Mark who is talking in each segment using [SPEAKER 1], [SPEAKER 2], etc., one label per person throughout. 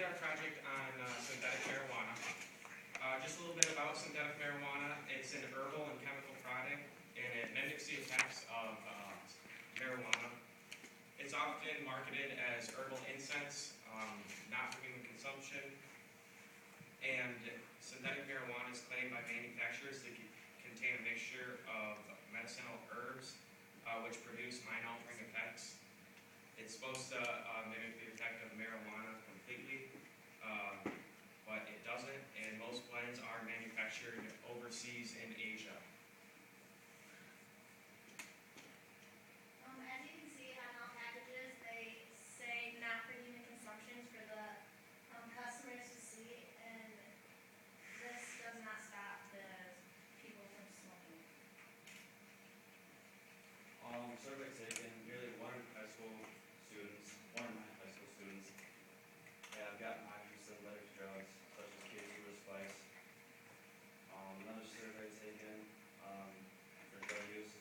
[SPEAKER 1] our project on synthetic marijuana. Just a little bit about synthetic marijuana. It's an herbal and chemical product, and it mimics the effects of marijuana. It's often marketed as herbal incense, not for human consumption. And synthetic marijuana is claimed by manufacturers to contain a mixture of medicinal herbs, which produce mind-altering effects. It's supposed to mimic the effect of marijuana completely, but it doesn't, and most blends are manufactured overseas in Asia.
[SPEAKER 2] As you can see on all packages, they say not for human consumption for the customers to see, and this does not stop the people from smoking.
[SPEAKER 3] Survey taken, nearly one of my high school students have gotten high from synthetic drugs such as KC or spice. Another survey taken for drug use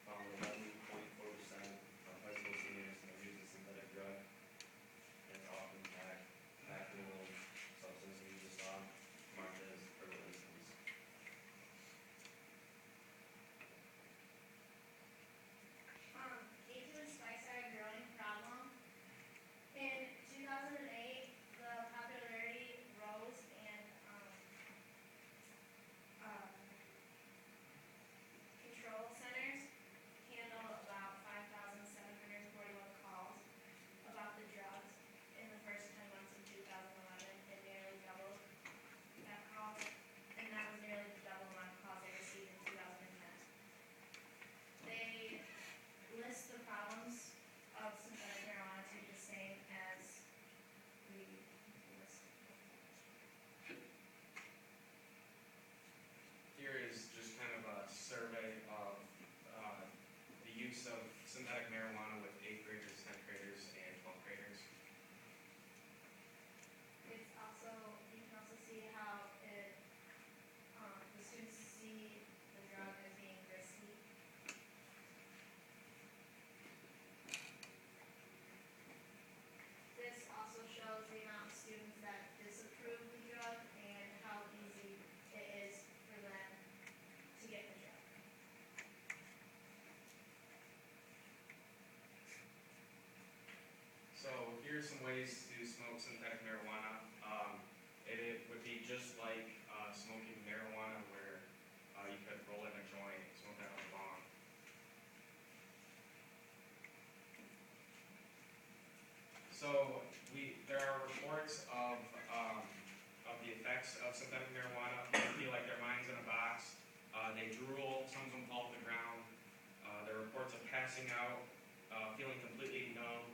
[SPEAKER 3] found 11.4% of high school seniors have used a synthetic drug. It's often packed with a little substance we just saw marked as herbal instance.
[SPEAKER 2] KC and spice are a growing problem. In 2008, the popularity rose and control centers handle about 5,741 calls about the drugs in the first 10 months of 2011. It nearly doubled that calls, and that was nearly the double amount of calls they received in 2010. They list the problems of synthetic marijuana to be the same as we list.
[SPEAKER 1] Here is just kind of a survey of the use of synthetic marijuana with 8th graders, 10th graders, and 12th graders.
[SPEAKER 2] It's also, you can also see how it, the students see the drug as being risky. This also shows the amount of students that disapprove the drug and how easy it is for them to get the drug.
[SPEAKER 1] So here's some ways to smoke synthetic marijuana. It would be just like smoking marijuana, where you could roll in a joint, smoke that on a bong. So there are reports of the effects of synthetic marijuana. They feel like their mind's in a box. They drool. Some of them fall to the ground. There are reports of passing out, feeling completely numb,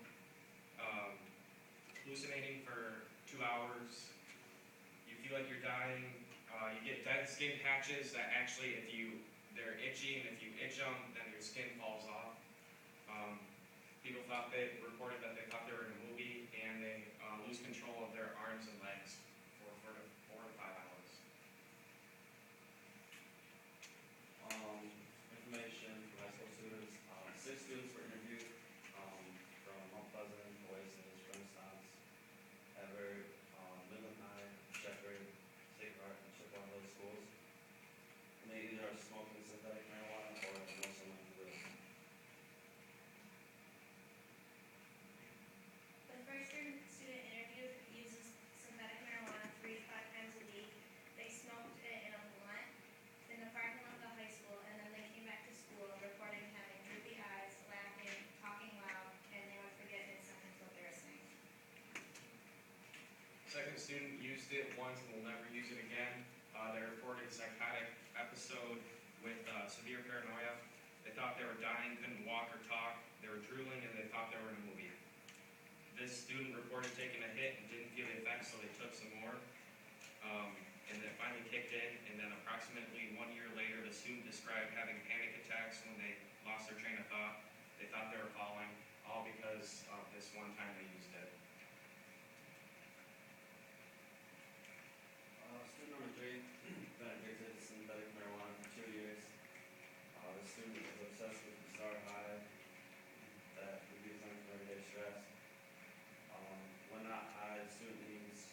[SPEAKER 1] hallucinating for 2 hours. You feel like you're dying. You get dead skin patches that actually, they're itchy, and if you itch them, then your skin falls off. People reported that they thought they were in a movie, and they lose control of their arms and legs for 4 to 5 hours.
[SPEAKER 3] Information from high school students. 6 students were interviewed from Mount Pleasant, Oasis, Renaissance, Everett, Midland High, Shepherd, State Park, and Chippewa Hill schools. And they either are smoking synthetic marijuana or know someone who is.
[SPEAKER 2] The first student interviewed uses synthetic marijuana 3 to 5 times a week. They smoked it in a blunt in the parking lot of the high school, and then they came back to school reporting having droopy eyes, laughing, talking loud, and they would forget in seconds what they were saying.
[SPEAKER 1] Second student used it once and will never use it again. They reported psychotic episode with severe paranoia. They thought they were dying, couldn't walk or talk. They were drooling, and they thought they were in a movie. This student reported taking a hit and didn't feel the effects, so they took some more. And then it finally kicked in, and then approximately 1 year later, the student described having panic attacks when they lost their train of thought. They thought they were falling, all because of this one time they used it.
[SPEAKER 3] Student number 3 been addicted to synthetic marijuana for 2 years. The student is obsessed with the star high that relieves them from everyday stress. When not high, the student needs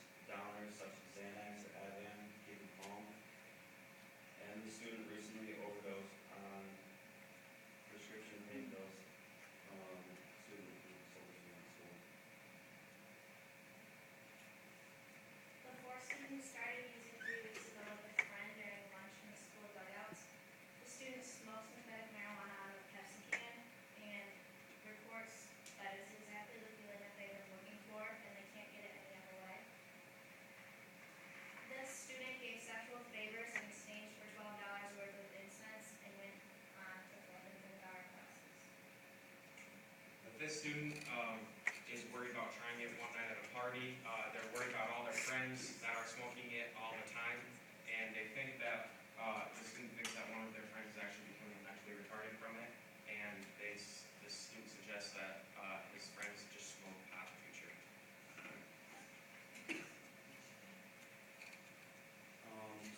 [SPEAKER 1] this student is worried about trying it one night at a party. They're worried about all their friends that are smoking it all the time, and they think that the student thinks that one of their friends is actually becoming mentally retarded from it, and the student suggests that his friends just smoke pot in the future.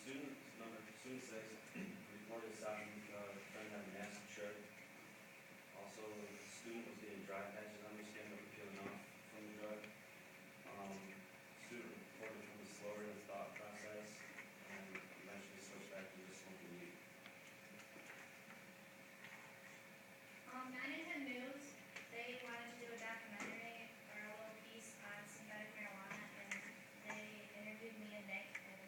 [SPEAKER 3] Student 6 reported stopping friend had an acid trip. Also, the student was getting dry patches on his skin that were peeling off from the drug. Student reported becoming slower in his thought process and eventually switched back to just smoking weed.
[SPEAKER 2] 9 and 10 News, they wanted to do a documentary or a little piece on synthetic marijuana, and they interviewed me and Nick, and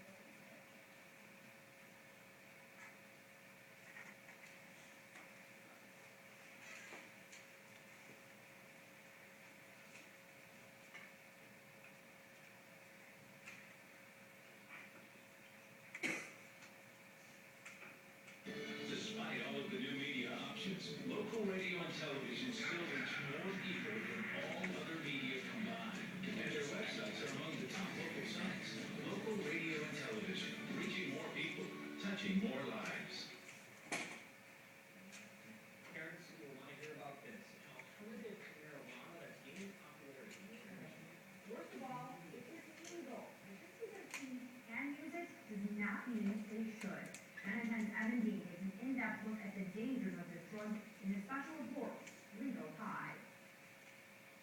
[SPEAKER 4] Despite all of the new media options, local radio and television still reach more people than all other media combined. And their websites are among the top local sites. Local radio and television, reaching more people, touching more lives.
[SPEAKER 5] Parents will want to hear about this, an alternative to marijuana that's gaining popularity internationally.
[SPEAKER 6] First of all, it is legal. And just because teens can use it does not mean they should. 9 Times Evan Dean takes an in-depth look at the dangers of this drug in a special report, Legal High.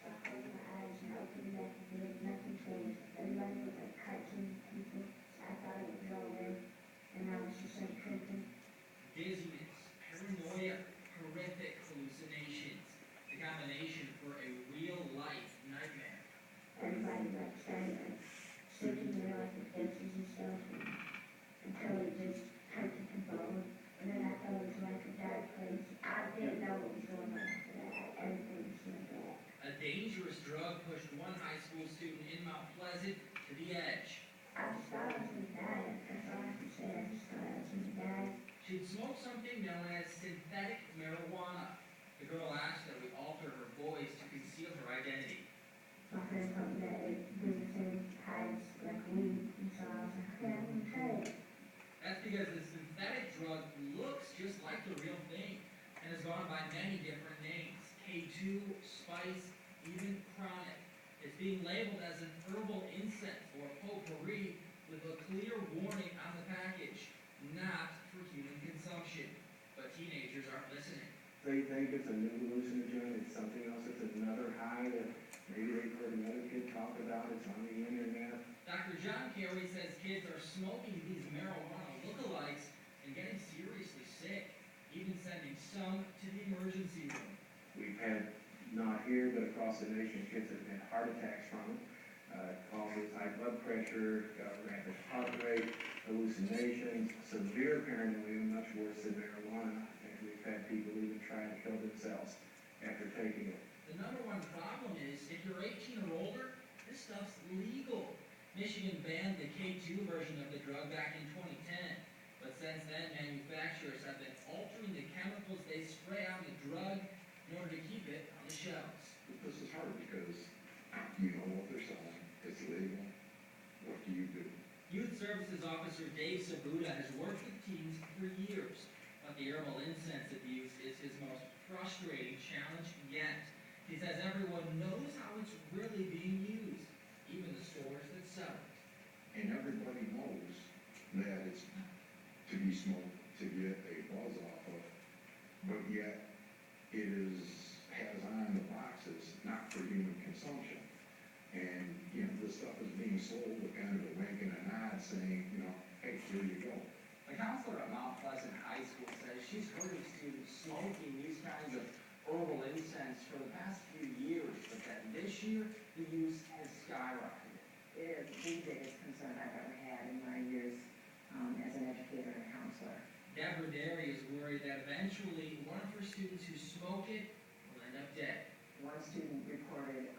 [SPEAKER 7] I closed my eyes and opened up and there was nothing changed. Everybody was like cartoon people. I thought it was over and I was just like tripping.
[SPEAKER 5] Dizziness, paranoia, horrific hallucinations. The combination for a real-life nightmare.
[SPEAKER 7] Everybody like started like sticking there like with fences and stuff until it just hurt the bone. And then I thought it was like a dark place. I didn't know what was going on after that. Everything was like that.
[SPEAKER 5] A dangerous drug pushed one high school student in Mount Pleasant to the edge.
[SPEAKER 7] I just thought I was gonna die. That's all I can say. I just thought I was gonna die.
[SPEAKER 5] She'd smoked something known as synthetic marijuana. The girl asked that we alter her voice to conceal her identity.
[SPEAKER 7] My friend told me that it was the same heights like weed. And so I was like, okay, I'm gonna try it.
[SPEAKER 5] That's because the synthetic drug looks just like the real thing and has gone by many different names. K2, Spice, even Chronic. It's being labeled as an herbal incense or potpourri with a clear warning on the package, not for human consumption. But teenagers aren't listening.
[SPEAKER 8] They think it's a new hallucinogen, it's something else, it's another high that maybe they've heard another kid talk about, it's on the internet.
[SPEAKER 5] Dr. John Carey says kids are smoking these marijuana lookalikes and getting seriously sick, even sending some to the emergency room.
[SPEAKER 8] We've had, not here, but across the nation, kids that have had heart attacks from it, causes high blood pressure, rapid heart rate, hallucinations, severe paranoia, much worse than marijuana. And we've had people even try to kill themselves after taking it.
[SPEAKER 5] The number one problem is if you're 18 or older, this stuff's legal. Michigan banned the K2 version of the drug back in 2010, but since then manufacturers have been altering the chemicals they spray on the drug in order to keep it on the shelves.
[SPEAKER 9] This is hard because you know what they're selling, it's legal. What do you do?
[SPEAKER 5] Youth Services Officer Dave Sabuda has worked with teens for years, but the herbal incense abuse is his most frustrating challenge yet. He says everyone knows how it's really being used, even the stores that sell it.
[SPEAKER 9] And everybody knows that it's to be smoked to get a buzz off of, but yet it has on the boxes not for human consumption. And, you know, this stuff is being sold with kind of a wink and a nod saying, you know, hey, here you go.
[SPEAKER 10] The counselor at Mount Pleasant High School says she's heard of students smoking these kinds of herbal incense for the past few years, but that this year the use has skyrocketed.
[SPEAKER 11] It is the biggest concern I've ever had in my years as an educator and counselor.
[SPEAKER 5] Deborah Derry is worried that eventually one of her students who smoke it will end up dead.
[SPEAKER 11] One student reported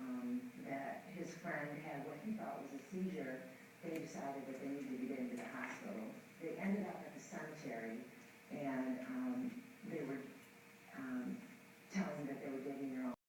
[SPEAKER 11] that his friend had what he thought was a seizure. They decided that they needed to get into the hospital. They ended up at the cemetery, and they were telling that they were digging their own